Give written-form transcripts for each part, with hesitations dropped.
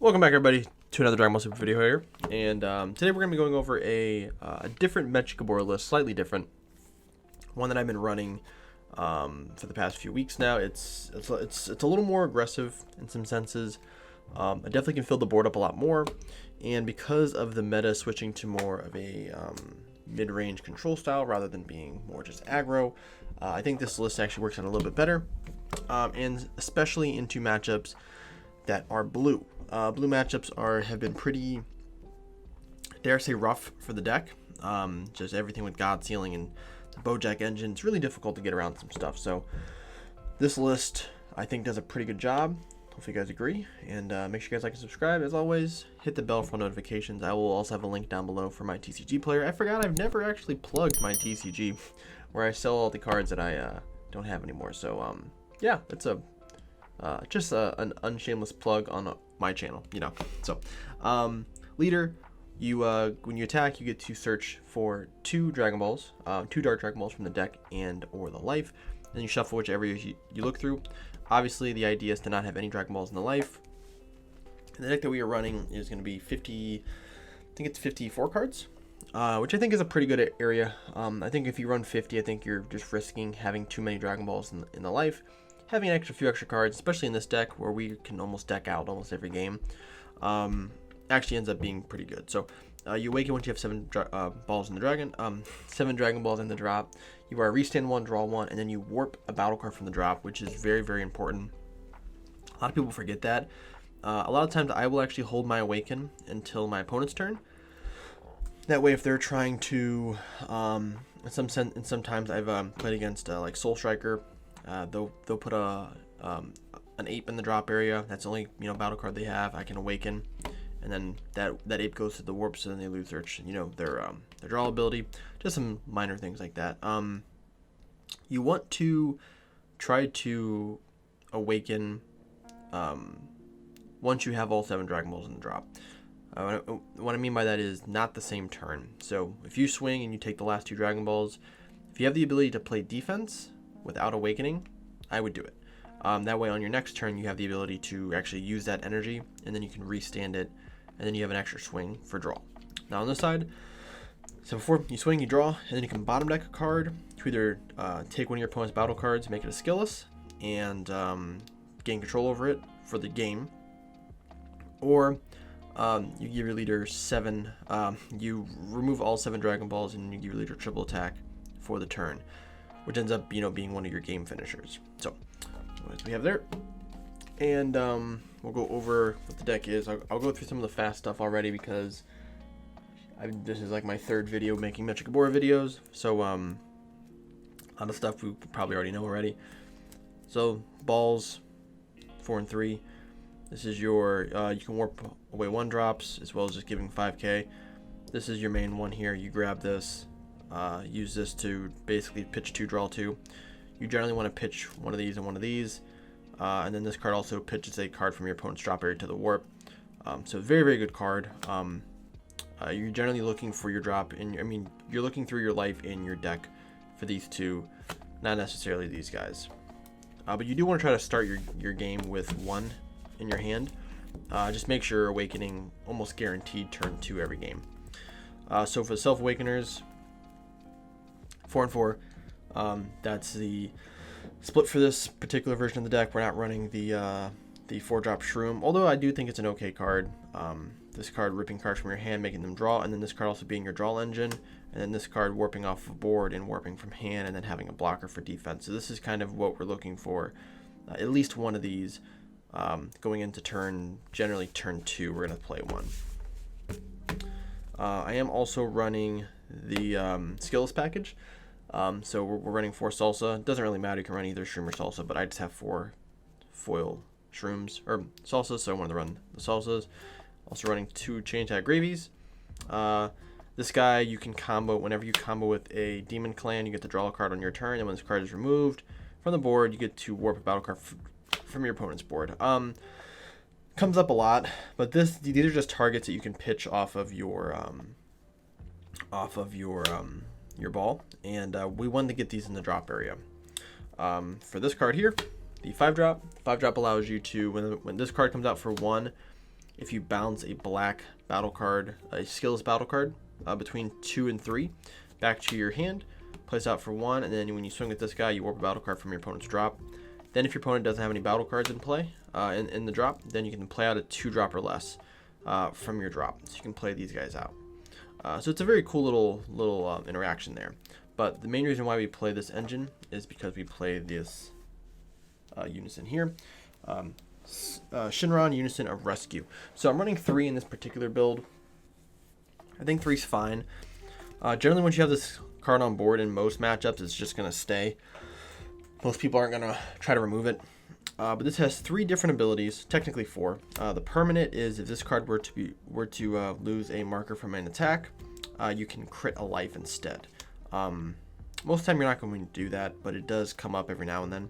Welcome back, everybody, to another Dragon Ball Super video here. And today we're going to be going over a different Mechikabura list, slightly different. One that I've been running for the past few weeks now. It's a little more aggressive in some senses. I definitely can fill the board up a lot more. And because of the meta switching to more of a mid-range control style rather than being more just aggro, I think this list actually works out a little bit better. And especially into matchups that are blue. Blue matchups have been pretty, dare I say, rough for the deck. Just everything with God Sealing and the Bojack engine, it's really difficult to get around some stuff. So this list, I think, does a pretty good job. Hopefully you guys agree. And make sure you guys like and subscribe. As always, hit the bell for notifications. I will also have a link down below for my TCG player. I forgot I've never actually plugged my TCG, where I sell all the cards that I don't have anymore. So yeah, it's just an unshameless plug on my channel, you know. So leader, you when you attack, you get to search for two Dragon Balls, two Dark Dragon Balls from the deck and or the life. Then you shuffle whichever you look through. Obviously, the idea is to not have any Dragon Balls in the life. And the deck that we are running is going to be 50, I think it's 54 cards, which I think is a pretty good area. I think if you run 50, I think you're just risking having too many Dragon Balls in the life. Having a few extra cards, especially in this deck where we can almost deck out almost every game, actually ends up being pretty good. So you awaken once you have 7 balls in the dragon, 7 Dragon Balls in the drop. You are restand 1, draw 1, and then you warp a battle card from the drop, which is very, very important. A lot of people forget that. A lot of times I will actually hold my awaken until my opponent's turn. That way, if they're trying to, sometimes I've played against like Soul Striker. They'll put an ape in the drop area. That's the only battle card they have. I can awaken, and then that ape goes to the warp, so then they lose their draw ability. Just some minor things like that. You want to try to awaken once you have all 7 Dragon Balls in the drop. What I mean by that is not the same turn. So if you swing and you take the last 2 Dragon Balls, if you have the ability to play defense without awakening, I would do it. That way on your next turn you have the ability to actually use that energy, and then you can restand it, and then you have an extra swing for draw. Now on this side, so before you swing, you draw, and then you can bottom deck a card to either take one of your opponent's battle cards, make it a skillless, and gain control over it for the game, or you give your leader 7, you remove all 7 Dragon Balls and you give your leader triple attack for the turn, which ends up being one of your game finishers. So what we have there, and we'll go over what the deck is. I'll go through some of the fast stuff already because this is like my 3rd video making Mechikabura videos, so a lot of stuff we probably already know already. So balls 4 and 3. This is your you can warp away 1 drops as well as just giving 5k. This is your main one here. You grab this, use this to basically pitch 2, draw 2. You generally want to pitch one of these and one of these, and then this card also pitches a card from your opponent's drop area to the warp. So very, very good card. You're generally looking for your drop you're looking through your life in your deck for these 2, not necessarily these guys. But you do want to try to start your game with 1 in your hand. Just make sure awakening almost guaranteed turn 2 every game. So for the self awakeners, 4 and 4. That's the split for this particular version of the deck. We're not running the 4-drop Shroom, although I do think it's an okay card. This card ripping cards from your hand, making them draw, and then this card also being your draw engine, and then this card warping off the board and warping from hand, and then having a blocker for defense. So this is kind of what we're looking for. At least one of these going into generally turn 2, we're going to play 1. I am also running the skillless package. So we're running 4 salsa. It doesn't really matter, you can run either shroom or salsa, but I just have 4 foil shrooms or salsas, so I wanted to run the salsas. Also running 2 chain tag gravies. This guy you can combo whenever you combo with a demon clan. You get to draw a card on your turn, and when this card is removed from the board, you get to warp a battle card from your opponent's board. Comes up a lot, but these are just targets that you can pitch off of your ball, and we wanted to get these in the drop area. For this card here, the 5-drop allows you to, when this card comes out for 1, if you bounce a black battle card, a skillless battle card, between 2 and 3 back to your hand, place out for 1, and then when you swing with this guy, you warp a battle card from your opponent's drop. Then if your opponent doesn't have any battle cards in play in the drop, then you can play out a 2-drop or less from your drop. So you can play these guys out. So it's a very cool little interaction there. But the main reason why we play this engine is because we play this unison here. Shinran Unison of Rescue. So I'm running 3 in this particular build. I think 3's fine. Generally, once you have this card on board in most matchups, it's just going to stay. Most people aren't going to try to remove it. But this has 3 different abilities, technically 4. The permanent is if this card were to lose a marker from an attack, you can crit a life instead. Most of the time you're not going to do that, but it does come up every now and then.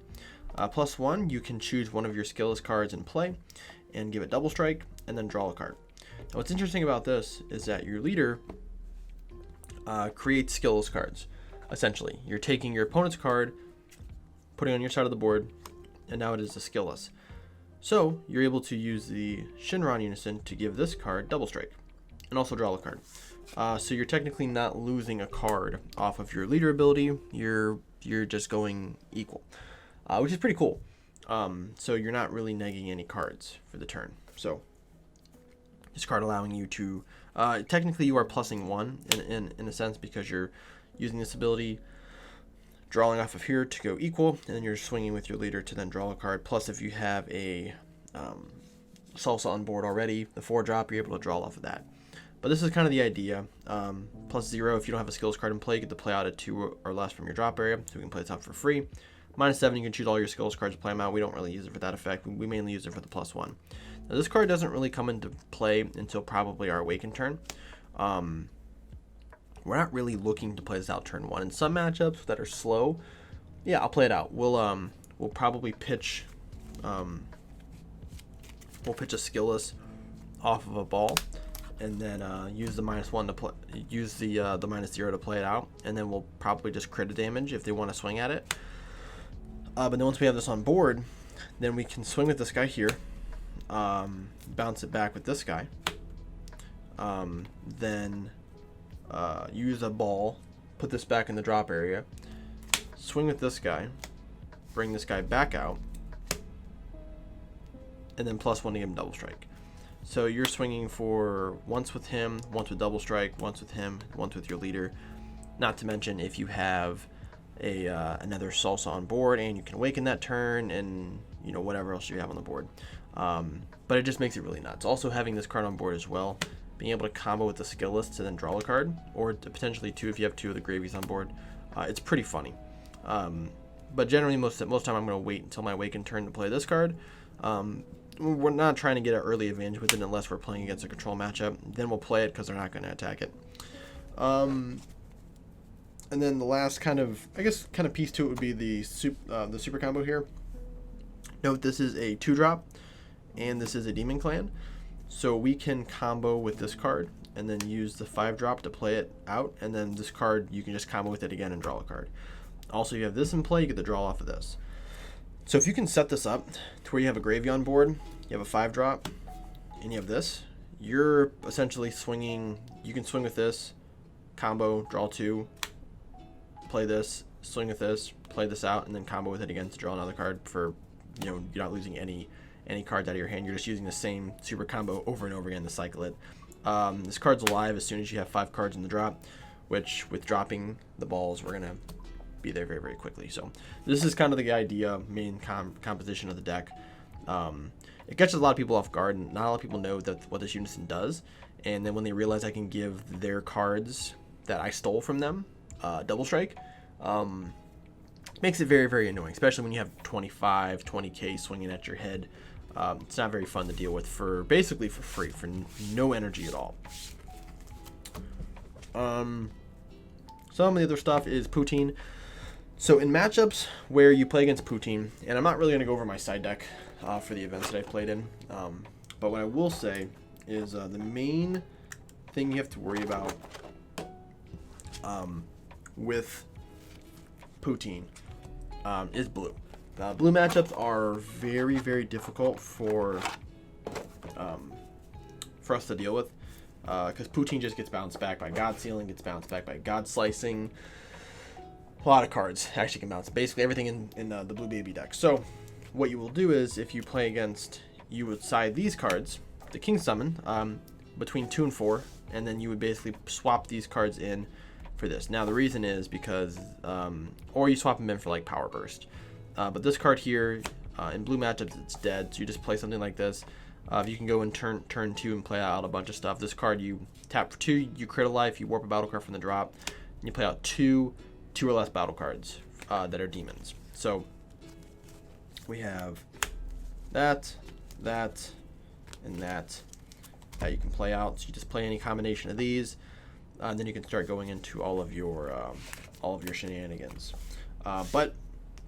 +1, you can choose one of your skillless cards in play and give it double strike and then draw a card. Now what's interesting about this is that your leader creates skillless cards. Essentially, you're taking your opponent's card, putting it on your side of the board, and now it is a skillless. So you're able to use the Shinran Unison to give this card double strike and also draw a card. So you're technically not losing a card off of your leader ability. You're just going equal, which is pretty cool. So you're not really negging any cards for the turn. So this card allowing you to technically you are plussing 1 in a sense, because you're using this ability, drawing off of here to go equal, and then you're swinging with your leader to then draw a card. Plus, if you have a salsa on board already, the 4-drop, you're able to draw off of that. But this is kind of the idea. +0, if you don't have a skills card in play, you get to play out a 2 or less from your drop area, so we can play this out for free. -7, you can choose all your skills cards to play them out. We don't really use it for that effect. We mainly use it for the +1. Now, this card doesn't really come into play until probably our Awaken turn. We're not really looking to play this out turn 1. In some matchups that are slow, yeah, I'll play it out. We'll probably pitch a skillless off of a ball, and then use the -1 to play, use the -0 to play it out, and then we'll probably just crit a damage if they want to swing at it. But then once we have this on board, then we can swing with this guy here, bounce it back with this guy, then use a ball, put this back in the drop area, swing with this guy, bring this guy back out, and then +1 to give him double strike. So you're swinging for once with him, once with double strike, once with him, once with your leader. Not to mention if you have another salsa on board and you can awaken that turn, and you know whatever else you have on the board. But it just makes it really nuts. Also having this card on board as well, being able to combo with the skillless to then draw a card, or potentially 2 if you have 2 of the gravies on board. It's pretty funny. But generally most time I'm going to wait until my awaken turn to play this card. We're not trying to get an early advantage with it unless we're playing against a control matchup. Then we'll play it because they're not going to attack it. And then the last kind of piece to it would be the super combo here. Note this is a 2-drop, and this is a Demon Clan. So we can combo with this card and then use the 5-drop to play it out, and then this card you can just combo with it again and draw a card. Also, you have this in play, you get to draw off of this. So if you can set this up to where you have a gravy on board, you have a 5-drop, and you have this, you're essentially swinging. You can swing with this, combo, draw 2, play this, swing with this, play this out, and then combo with it again to draw another card. For you're not losing any cards out of your hand. You're just using the same super combo over and over again to cycle it. This card's alive as soon as you have 5 cards in the drop, which with dropping the balls, we're gonna be there very, very quickly. So this is kind of the idea, main composition of the deck. It catches a lot of people off guard, and not a lot of people know what this unison does. And then when they realize I can give their cards that I stole from them double strike, makes it very, very annoying, especially when you have 20k swinging at your head. It's not very fun to deal with basically for free, for no energy at all. Some of the other stuff is Poutine. So in matchups where you play against Poutine, and I'm not really going to go over my side deck for the events that I've played in, but what I will say is the main thing you have to worry about with Poutine is blue. Blue matchups are very, very difficult for for us to deal with. Because Poutine just gets bounced back by God Sealing, gets bounced back by God Slicing. A lot of cards actually can bounce. Basically everything in the Blue Baby deck. So what you will do is, if you play against, you would side these cards, the King Summon, between 2 and 4, and then you would basically swap these cards in for this. Now the reason is because, or you swap them in for like Power Burst. But this card here, in blue matchups, it's dead. So you just play something like this. You can go in turn 2 and play out a bunch of stuff. This card, you tap for 2, you crit a life, you warp a battle card from the drop, and you play out 2 or less battle cards that are demons. So we have that, and that you can play out. So you just play any combination of these, and then you can start going into all of your shenanigans. But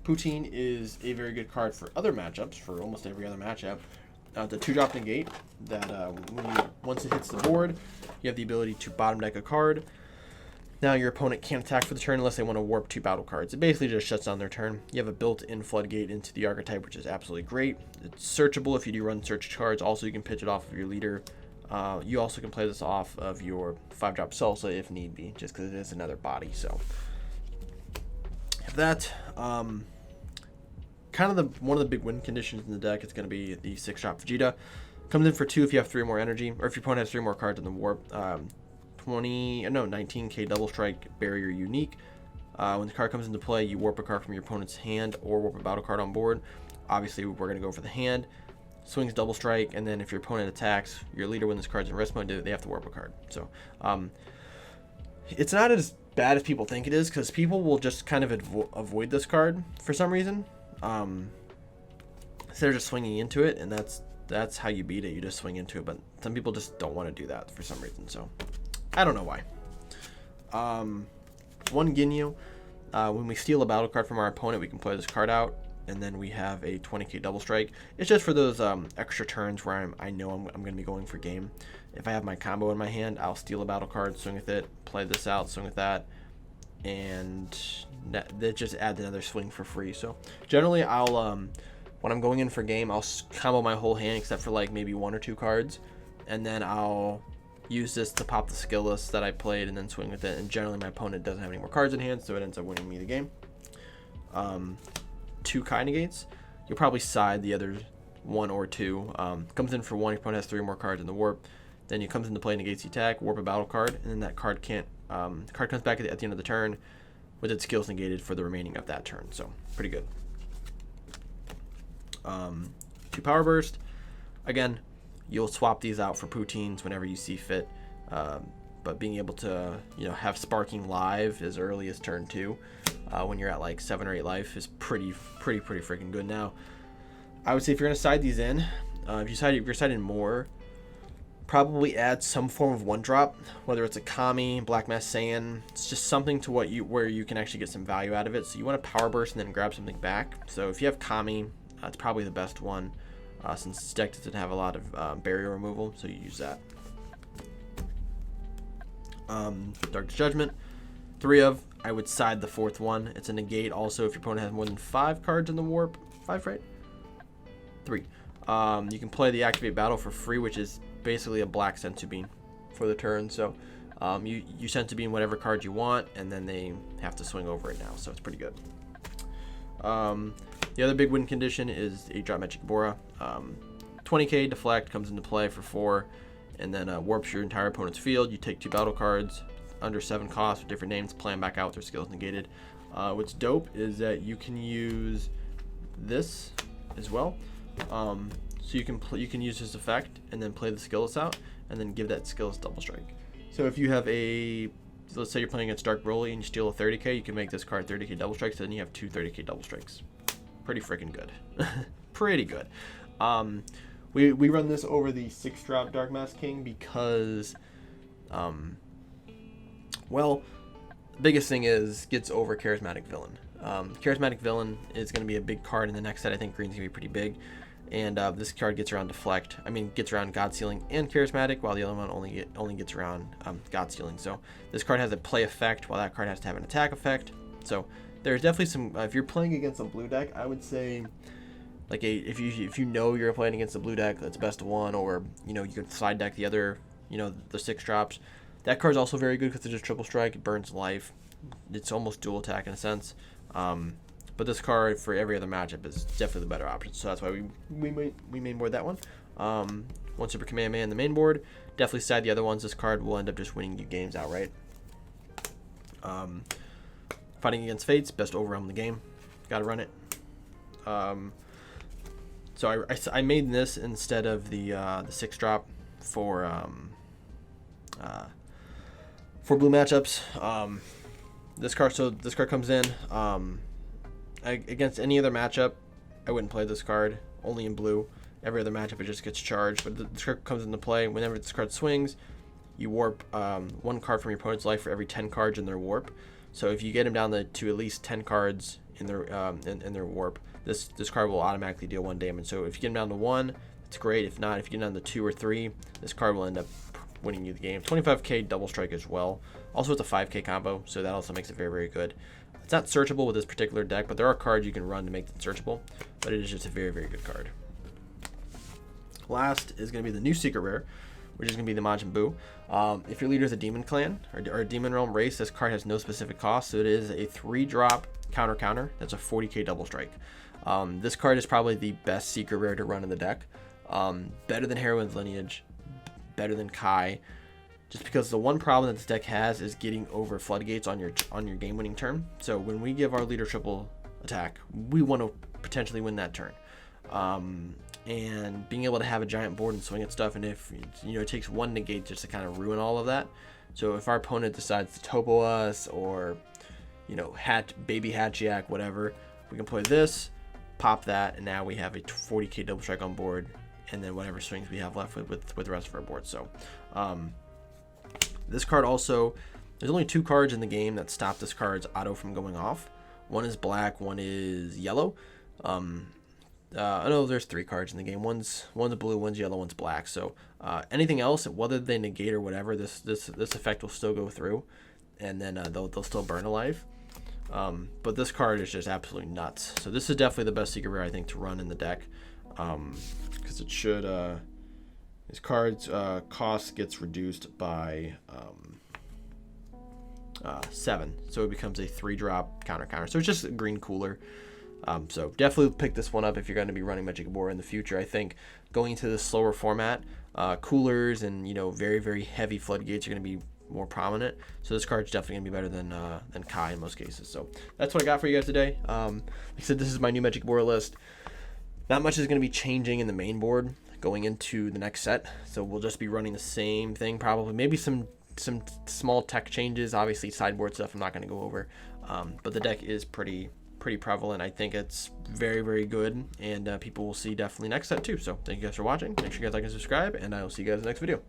Poutine is a very good card for other matchups, for almost every other matchup. The 2-drop negate that once it hits the board, you have the ability to bottom deck a card. Now your opponent can't attack for the turn unless they want to warp 2 battle cards. It basically just shuts down their turn. You have a built-in floodgate into the archetype, which is absolutely great. It's searchable if you do run search cards. Also, you can pitch it off of your leader. You also can play this off of your 5-drop Salsa if need be, just because it is another body. So have that. Kind of one of the big win conditions in the deck is going to be the 6-drop Vegeta. Comes in for 2 if you have 3 more energy, or if your opponent has 3 more cards in the warp. 19k double strike barrier unique. When the card comes into play, you warp a card from your opponent's hand or warp a battle card on board. Obviously, we're going to go for the hand. Swings double strike, and then if your opponent attacks your leader when this card's in rest mode, they have to warp a card. So it's not as bad as people think it is, because people will just kind of avoid this card for some reason. Instead of just swinging into it, and that's how you beat it. You just swing into it, but some people just don't want to do that for some reason. So I don't know why. One Ginyu. When we steal a battle card from our opponent, we can play this card out, and then we have a 20k double strike. It's just for those extra turns where I know I'm going to be going for game. If I have my combo in my hand, I'll steal a battle card, swing with it, play this out, swing with that, and that just adds another swing for free. So generally, I'll when I'm going in for game, I'll combo my whole hand except for like maybe 1 or 2 cards, and then I'll use this to pop the skill list that I played and then swing with it. And generally, my opponent doesn't have any more cards in hand, so it ends up winning me the game. 2 Kai negates. You'll probably side the other 1 or 2. Comes in for 1. Your opponent has 3 more cards in the warp. Then it comes into play, negates the attack, warp a battle card, and then that card can't. The card comes back at the end of the turn with its skills negated for the remaining of that turn. So pretty good. 2 Power Burst. Again, you'll swap these out for Poutines whenever you see fit. But being able to have Sparking live as early as turn 2, when you're at like 7 or 8 life, is pretty freaking good. Now, I would say if you're gonna side these in, if you're siding more, probably add some form of 1-drop, whether it's a Kami, Black Mass Saiyan. It's just something to where you can actually get some value out of it. So you want to Power Burst and then grab something back. So if you have Kami, it's probably the best one, since this deck doesn't have a lot of barrier removal, so you use that. Darkest Judgment, 3 of. I would side the 4th one. It's a negate also if your opponent has more than 5 cards in the warp. 5, right? 3. You can play the Activate Battle for free, which is basically a black Senzu Bean for the turn. So you Senzu Bean whatever card you want, and then they have to swing over it now. So it's pretty good. The other big win condition is 8-drop Mechikabura. 20k deflect comes into play for 4, and then warps your entire opponent's field. You take 2 battle cards under 7 costs with different names, play them back out with their skills negated. What's dope is that you can use this as well. So you can use this effect and then play the skills out and then give that skills double strike. So if you have let's say you're playing against Dark Broly and you steal a 30k, you can make this card 30k double strikes, so then you have 2 30k double strikes. Pretty freaking good. Pretty good. We run this over the 6-drop Dark Mask King because, well, the biggest thing is gets over Charismatic Villain. Charismatic Villain is going to be a big card in the next set. I think green's going to be pretty big. And this card gets around Deflect. Gets around God Sealing and Charismatic, while the other one only gets around God Sealing. So this card has a play effect, while that card has to have an attack effect. So there's definitely some. If you're playing against a blue deck, I would say like if you know you're playing against the blue deck that's best of one, or you know you could side deck the other, you know, the 6 drops. That card's also very good because it's just triple strike. It burns life. It's almost dual attack in a sense. But this card for every other matchup is definitely the better option. So that's why we main board that one. One Super Kamehameha in the main board. Definitely side the other ones. This card will end up just winning you games outright. Fighting Against Fates, best overwhelm in the game. Gotta run it. So I made this instead of the 6 drop for blue matchups. This card comes in against any other matchup. I wouldn't play this card. Only in blue. Every other matchup it just gets charged. But this card comes into play whenever this card swings. You warp 1 card from your opponent's life for every 10 cards in their warp. So if you get them down to at least 10 cards in their warp, this card will automatically deal 1 damage. So if you get them down to 1, it's great. If not, if you get down to 2 or 3, this card will end up winning you the game. 25k double strike as well. Also, it's a 5k combo, so that also makes it very, very good. It's not searchable with this particular deck, but there are cards you can run to make it searchable. But it is just a very, very good card. Last is going to be the new secret rare, which is going to be the Majin Buu. If your leader is a demon clan or a demon realm race, this card has no specific cost, so it is a 3-drop counter. That's a 40k double strike. This card is probably the best secret rare to run in the deck. Better than Heroine's Lineage, better than Kai, just because the one problem that this deck has is getting over floodgates on your game winning turn. So when we give our leader triple attack, we want to potentially win that turn. And being able to have a giant board and swing at stuff, and if it takes 1 negate just to kind of ruin all of that. So if our opponent decides to topo us, or baby Hatchiyak, whatever, we can play this, pop that, and now we have a 40k double strike on board, and then whatever swings we have left with the rest of our board. So this card also, there's only 2 cards in the game that stop this card's auto from going off. One is black, one is yellow. I know there's 3 cards in the game. One's blue, one's yellow, one's black. So anything else, whether they negate or whatever, this effect will still go through, and then they'll still burn alive. But this card is just absolutely nuts. So this is definitely the best secret rare I think to run in the deck, because it should. This card's cost gets reduced by 7, so it becomes a 3-drop counter. So it's just a green cooler. So definitely pick this one up if you're going to be running Mechikabura in the future. I think going into the slower format, coolers and very, very heavy floodgates are going to be more prominent. So this card's definitely going to be better than Kai in most cases. So that's what I got for you guys today. Like I said, this is my new Mechikabura list. Not much is going to be changing in the main board going into the next set. So we'll just be running the same thing probably. Maybe some small tech changes. Obviously sideboard stuff I'm not going to go over. But the deck is pretty prevalent. I think it's very, very good, and people will see definitely next set too. So thank you guys for watching. Make sure you guys like and subscribe, and I will see you guys in the next video.